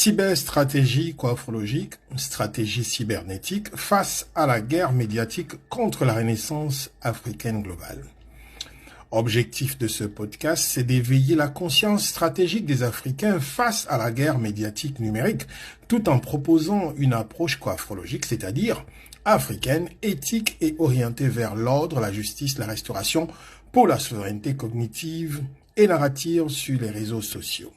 Cyberstratégie coiffologique, stratégie cybernétique face à la guerre médiatique contre la renaissance africaine globale. Objectif de ce podcast, c'est d'éveiller la conscience stratégique des Africains face à la guerre médiatique numérique, tout en proposant une approche coiffologique, c'est-à-dire africaine, éthique et orientée vers l'ordre, la justice, la restauration pour la souveraineté cognitive et narrative sur les réseaux sociaux.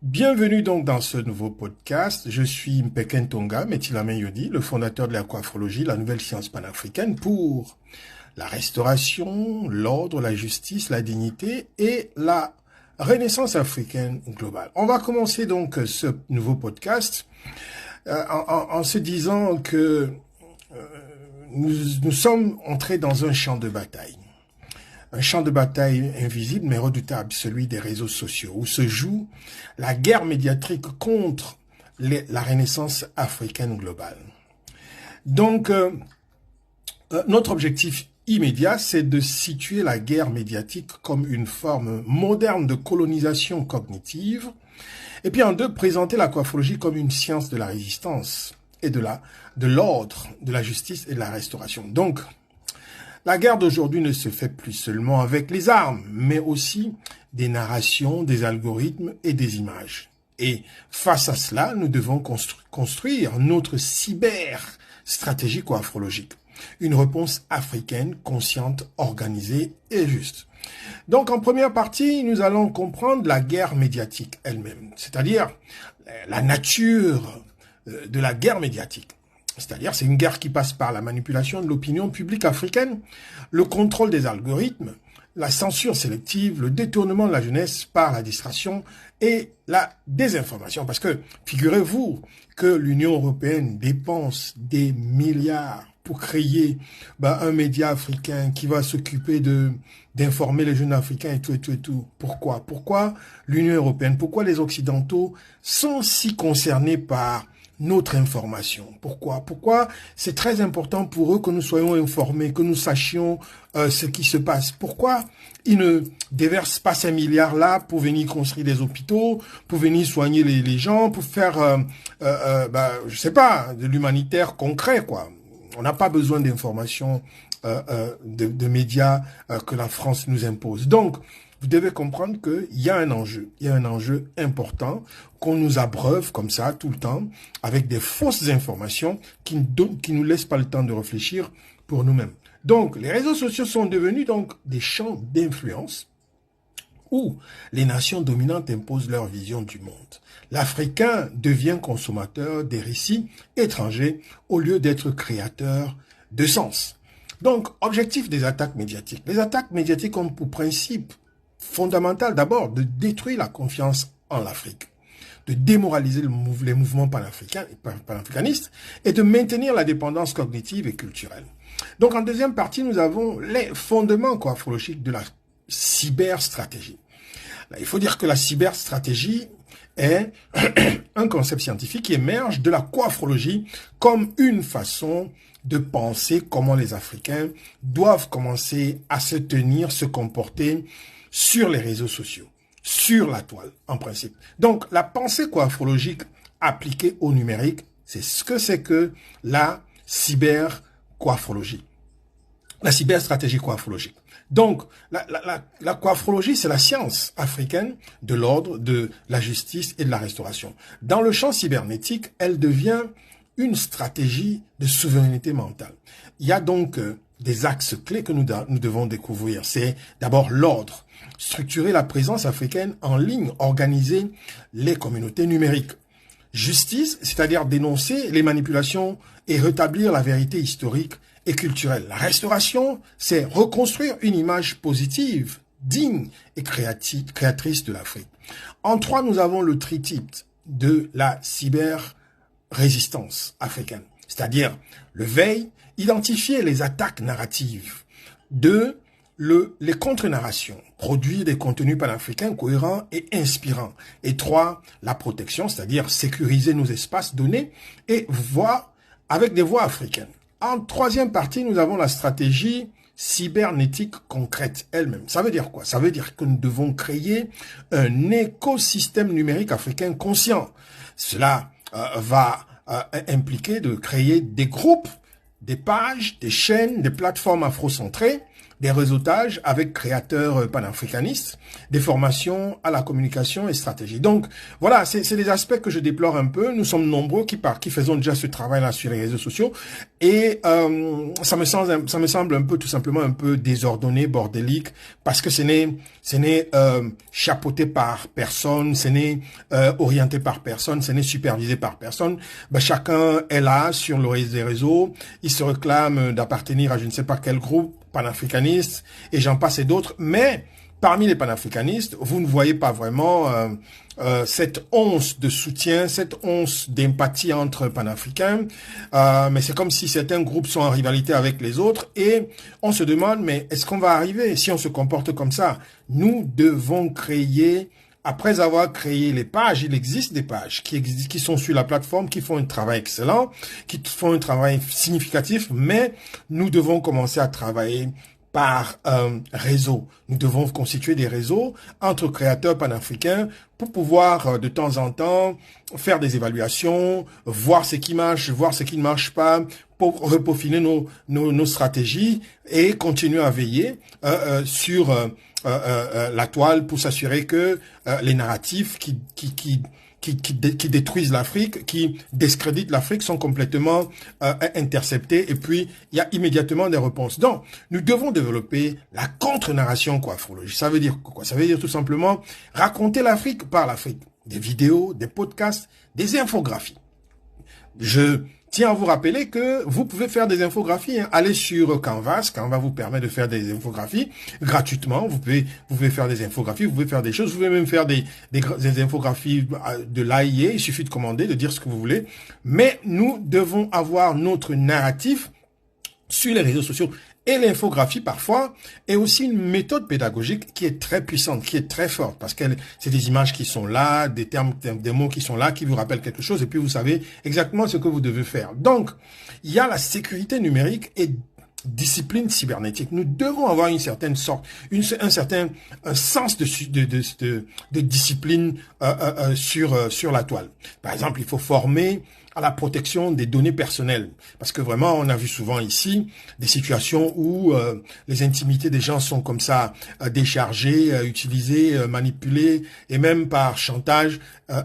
Bienvenue donc dans ce nouveau podcast. Je suis Mpeken Tonga Metilame Yodi, le fondateur de la coiffologie, la nouvelle science panafricaine pour la restauration, l'ordre, la justice, la dignité et la renaissance africaine globale. On va commencer donc ce nouveau podcast en se disant que nous sommes entrés dans un champ de bataille. Un champ de bataille invisible mais redoutable, celui des réseaux sociaux, où se joue la guerre médiatique contre la renaissance africaine globale. Donc, notre objectif immédiat, c'est de situer la guerre médiatique comme une forme moderne de colonisation cognitive, et puis en deux, présenter la coiffologie comme une science de la résistance et de l'ordre, de la justice et de la restauration. Donc, la guerre d'aujourd'hui ne se fait plus seulement avec les armes, mais aussi des narrations, des algorithmes et des images. Et face à cela, nous devons construire notre cyber-stratégie coiffologique. Une réponse africaine, consciente, organisée et juste. Donc, en première partie, nous allons comprendre la guerre médiatique elle-même, c'est-à-dire la nature de la guerre médiatique. C'est-à-dire, c'est une guerre qui passe par la manipulation de l'opinion publique africaine, le contrôle des algorithmes, la censure sélective, le détournement de la jeunesse par la distraction et la désinformation. Parce que, figurez-vous que l'Union européenne dépense des milliards pour créer un média africain qui va s'occuper d'informer les jeunes africains et tout. Pourquoi l'Union européenne, pourquoi les Occidentaux sont si concernés par notre information? Pourquoi c'est très important pour eux que nous soyons informés, que nous sachions ce qui se passe? Pourquoi ils ne déversent pas ces milliards-là pour venir construire des hôpitaux, pour venir soigner les gens, pour faire, je sais pas, de l'humanitaire concret, quoi? On n'a pas besoin d'informations de médias que la France nous impose. Donc, vous devez comprendre qu'il y a un enjeu important qu'on nous abreuve comme ça tout le temps avec des fausses informations qui nous laissent pas le temps de réfléchir pour nous-mêmes. Donc, les réseaux sociaux sont devenus donc des champs d'influence où les nations dominantes imposent leur vision du monde. L'Africain devient consommateur des récits étrangers au lieu d'être créateur de sens. Donc, objectif des attaques médiatiques. Les attaques médiatiques ont pour principe fondamental d'abord de détruire la confiance en l'Afrique, de démoraliser les mouvements panafricanistes et de maintenir la dépendance cognitive et culturelle. Donc en deuxième partie, nous avons les fondements coiffologiques de la cyberstratégie. Là, il faut dire que la cyberstratégie est un concept scientifique qui émerge de la coiffologie comme une façon de penser comment les Africains doivent commencer à se tenir, se comporter sur les réseaux sociaux, sur la toile, en principe. Donc, la pensée coiffologique appliquée au numérique, c'est ce que c'est que la cyber-coiffologie, la cyberstratégie coiffologique. Donc, la coiffologie, c'est la science africaine de l'ordre, de la justice et de la restauration. Dans le champ cybernétique, elle devient une stratégie de souveraineté mentale. Il y a donc des axes clés que nous devons découvrir. C'est d'abord l'ordre, structurer la présence africaine en ligne, organiser les communautés numériques. Justice, c'est-à-dire dénoncer les manipulations et rétablir la vérité historique et culturelle. La restauration, c'est reconstruire une image positive, digne et créatrice de l'Afrique. En trois, nous avons le tritype de la cyber-résistance africaine, c'est-à-dire le veille, identifier les attaques narratives. Deux, les contre-narrations, produire des contenus panafricains cohérents et inspirants. Et trois, la protection, c'est-à-dire sécuriser nos espaces donnés et avec des voix africaines. En troisième partie, nous avons la stratégie cybernétique concrète elle-même. Ça veut dire quoi? Ça veut dire que nous devons créer un écosystème numérique africain conscient. Cela va impliquer de créer des groupes, des pages, des chaînes, des plateformes afrocentrées, des réseautages avec créateurs panafricanistes, des formations à la communication et stratégie. Donc, voilà, c'est des aspects que je déplore un peu. Nous sommes nombreux qui faisons déjà ce travail-là sur les réseaux sociaux. Et ça me semble un peu, tout simplement, un peu désordonné, bordélique, parce que ce n'est chapeauté par personne, ce n'est orienté par personne, ce n'est supervisé par personne. Ben, chacun est là sur les réseaux, il se réclame d'appartenir à je ne sais pas quel groupe panafricanistes, et j'en passe et d'autres, mais parmi les panafricanistes, vous ne voyez pas vraiment cette once de soutien, cette once d'empathie entre panafricains, mais c'est comme si certains groupes sont en rivalité avec les autres, et on se demande, mais est-ce qu'on va arriver si on se comporte comme ça? Nous devons créer, après avoir créé les pages, il existe des pages qui sont sur la plateforme, qui font un travail excellent, qui font un travail significatif, mais nous devons commencer à travailler par réseau. Nous devons constituer des réseaux entre créateurs panafricains pour pouvoir de temps en temps faire des évaluations, voir ce qui marche, voir ce qui ne marche pas, pour repeaufiner nos stratégies et continuer à veiller sur la toile pour s'assurer que les narratifs qui détruisent l'Afrique, qui discréditent l'Afrique sont complètement interceptés, et puis il y a immédiatement des réponses. Donc, nous devons développer la contre-narration coiffrologie. Ça veut dire quoi? Ça veut dire tout simplement raconter l'Afrique par l'Afrique. Des vidéos, des podcasts, des infographies. Je tiens à vous rappeler que vous pouvez faire des infographies. Allez sur Canva. Canva vous permet de faire des infographies gratuitement. Vous pouvez faire des infographies, vous pouvez faire des choses. Vous pouvez même faire des infographies de l'AIE. Il suffit de commander, de dire ce que vous voulez. Mais nous devons avoir notre narratif sur les réseaux sociaux. Et l'infographie, parfois, est aussi une méthode pédagogique qui est très puissante, qui est très forte, parce que c'est des images qui sont là, des termes, des mots qui sont là, qui vous rappellent quelque chose, et puis vous savez exactement ce que vous devez faire. Donc, il y a la sécurité numérique et discipline cybernétique. Nous devons avoir une certaine sorte, un sens de discipline sur la toile. Par exemple, il faut former à la protection des données personnelles. Parce que vraiment, on a vu souvent ici des situations où les intimités des gens sont comme ça déchargées, utilisées, manipulées, et même par chantage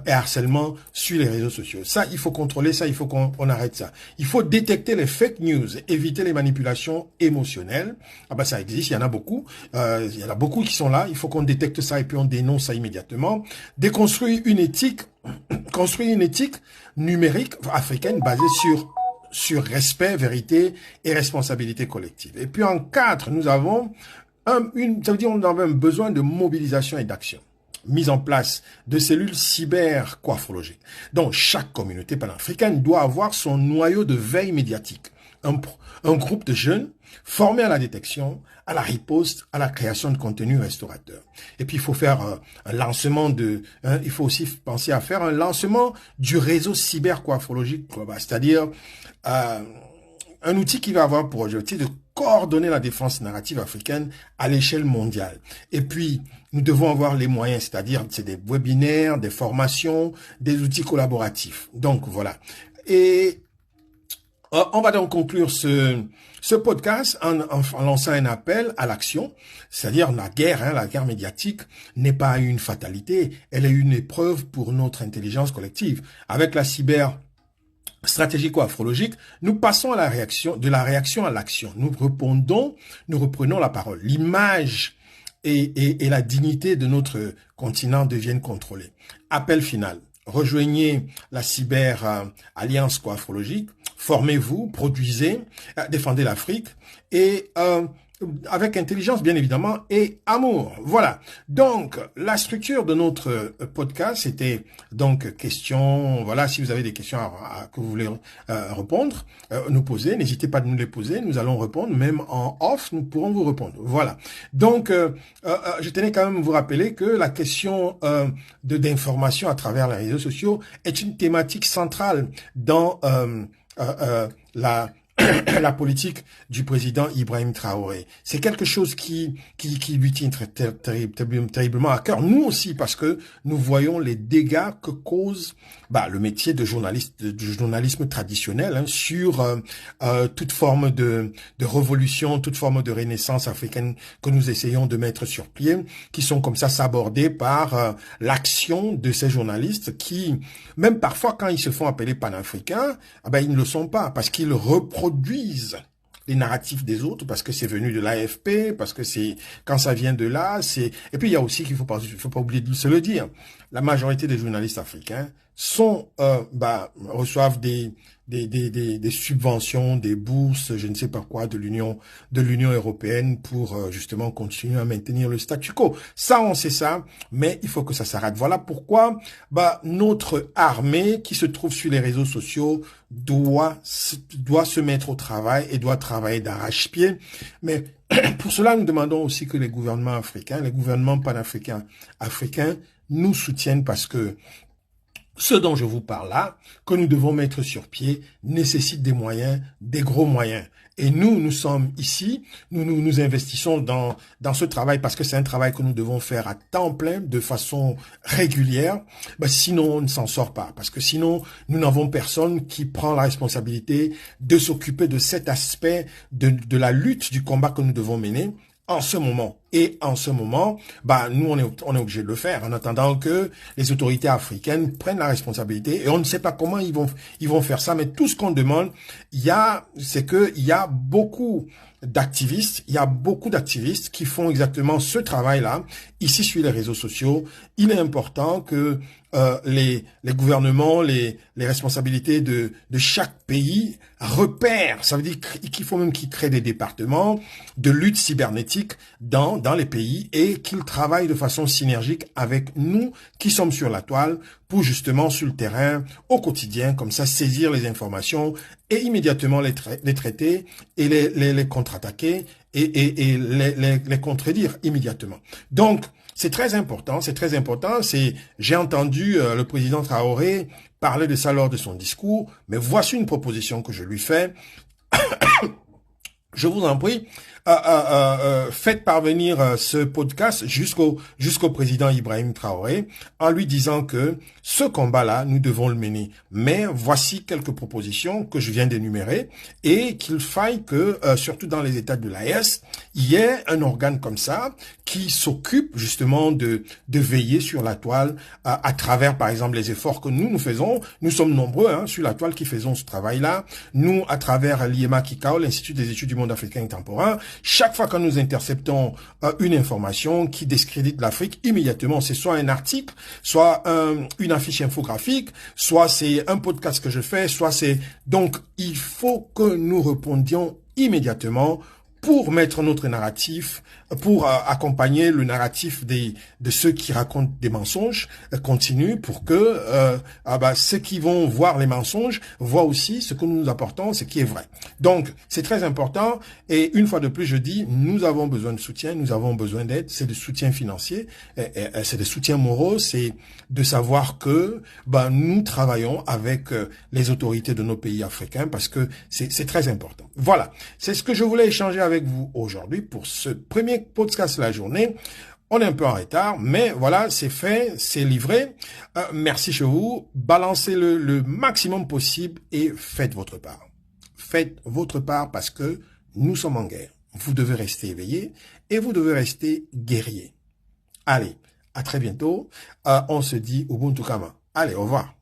et harcèlement sur les réseaux sociaux. Ça, il faut contrôler ça, il faut qu'on arrête ça. Il faut détecter les fake news, éviter les manipulations émotionnelles. Ah ben ça existe, il y en a beaucoup. Il y en a beaucoup qui sont là. Il faut qu'on détecte ça et puis on dénonce ça immédiatement. Déconstruire une éthique, construire une éthique numérique africaine basée sur respect, vérité et responsabilité collective. Et puis en 4, nous avons ça veut dire on a un besoin de mobilisation et d'action. Mise en place de cellules cyber-coiffologiques. Donc, chaque communauté panafricaine doit avoir son noyau de veille médiatique. Un groupe de jeunes formés à la détection, à la riposte, à la création de contenu restaurateur. Et puis, il faut faire un lancement il faut aussi penser à faire un lancement du réseau cyber-coiffologique global, c'est-à-dire un outil qui va avoir pour objectif de coordonner la défense narrative africaine à l'échelle mondiale. Et puis, nous devons avoir les moyens, c'est-à-dire c'est des webinaires, des formations, des outils collaboratifs. Donc, voilà. Et on va donc conclure ce podcast en lançant un appel à l'action, c'est-à-dire la guerre médiatique n'est pas une fatalité, elle est une épreuve pour notre intelligence collective. Avec la stratégico-afrologique, nous passons à de la réaction à l'action. Nous reprenons la parole. L'image et la dignité de notre continent deviennent contrôlées. Appel final. Rejoignez la cyber-alliance coafrologique. Formez-vous, produisez, défendez l'Afrique et avec intelligence, bien évidemment, et amour. Voilà. Donc, la structure de notre podcast, c'était donc questions. Voilà, si vous avez des questions que vous voulez répondre, nous poser, n'hésitez pas à nous les poser. Nous allons répondre, même en off, nous pourrons vous répondre. Voilà. Donc, je tenais quand même à vous rappeler que la question d'information à travers les réseaux sociaux est une thématique centrale dans la politique du président Ibrahim Traoré. C'est quelque chose qui lui tient terriblement à cœur. Nous aussi, parce que nous voyons les dégâts que cause le métier de journaliste, du journalisme traditionnel sur toute forme de révolution, toute forme de renaissance africaine que nous essayons de mettre sur pied, qui sont comme ça sabordés par l'action de ces journalistes qui, même parfois quand ils se font appeler panafricains, ils ne le sont pas, parce qu'ils reproduisent les narratifs des autres, parce que c'est venu de l'AFP, parce que c'est quand ça vient de là, c'est. Et puis il y a aussi qu'il faut pas oublier de se le dire, la majorité des journalistes africains sont reçoivent des subventions, des bourses, je ne sais pas quoi, de l'Union européenne pour justement continuer à maintenir le statu quo. Ça, on sait ça, mais il faut que ça s'arrête. Voilà pourquoi notre armée qui se trouve sur les réseaux sociaux doit se mettre au travail et doit travailler d'arrache-pied. Mais pour cela, nous demandons aussi que les gouvernements africains, les gouvernements panafricains, africains, nous soutiennent, parce que ce dont je vous parle là, que nous devons mettre sur pied, nécessite des moyens, des gros moyens. Et nous sommes ici, nous investissons dans ce travail parce que c'est un travail que nous devons faire à temps plein, de façon régulière. Sinon, on ne s'en sort pas. Parce que sinon, nous n'avons personne qui prend la responsabilité de s'occuper de cet aspect de la lutte, du combat que nous devons mener en ce moment. Et en ce moment, nous, on est obligé de le faire, en attendant que les autorités africaines prennent la responsabilité. Et on ne sait pas comment ils vont faire ça, mais tout ce qu'on demande, c'est qu'il y a beaucoup d'activistes, qui font exactement ce travail-là, ici sur les réseaux sociaux. Il est important que les gouvernements, les responsabilités de chaque pays repèrent. Ça veut dire qu'il faut même qu'ils créent des départements de lutte cybernétique dans les pays et qu'ils travaillent de façon synergique avec nous qui sommes sur la toile pour justement sur le terrain, au quotidien, comme ça, saisir les informations et immédiatement les traiter et les contre-attaquer et les contredire immédiatement. Donc, c'est très important. J'ai entendu le président Traoré parler de ça lors de son discours, mais voici une proposition que je lui fais. Je vous en prie, faites parvenir ce podcast jusqu'au président Ibrahim Traoré en lui disant que ce combat-là, nous devons le mener. Mais voici quelques propositions que je viens d'énumérer et qu'il faille que, surtout dans les États de l'AES, il y ait un organe comme ça qui s'occupe justement de veiller sur la toile à travers, par exemple, les efforts que nous faisons. Nous sommes nombreux sur la toile qui faisons ce travail-là. Nous, à travers l'IEMA Kikao, l'Institut des études du monde africain contemporain, chaque fois que nous interceptons une information qui discrédite l'Afrique, immédiatement, c'est soit un article, soit une affiche infographique, soit c'est un podcast que je fais, soit c'est... Donc, il faut que nous répondions immédiatement pour mettre notre narratif, pour accompagner le narratif de ceux qui racontent des mensonges, continue pour que ceux qui vont voir les mensonges voient aussi ce que nous apportons, ce qui est vrai. Donc, c'est très important et une fois de plus, je dis, nous avons besoin de soutien, nous avons besoin d'aide, c'est de soutien financier, c'est de soutien moraux, c'est de savoir que nous travaillons avec les autorités de nos pays africains parce que c'est très important. Voilà, c'est ce que je voulais échanger avec vous aujourd'hui pour ce premier podcast de la journée. On est un peu en retard, mais voilà, c'est fait, c'est livré. Merci chez vous. Balancez le maximum possible et faites votre part. Faites votre part parce que nous sommes en guerre. Vous devez rester éveillé et vous devez rester guerrier. Allez, à très bientôt. On se dit Ubuntu Kama. Allez, au revoir.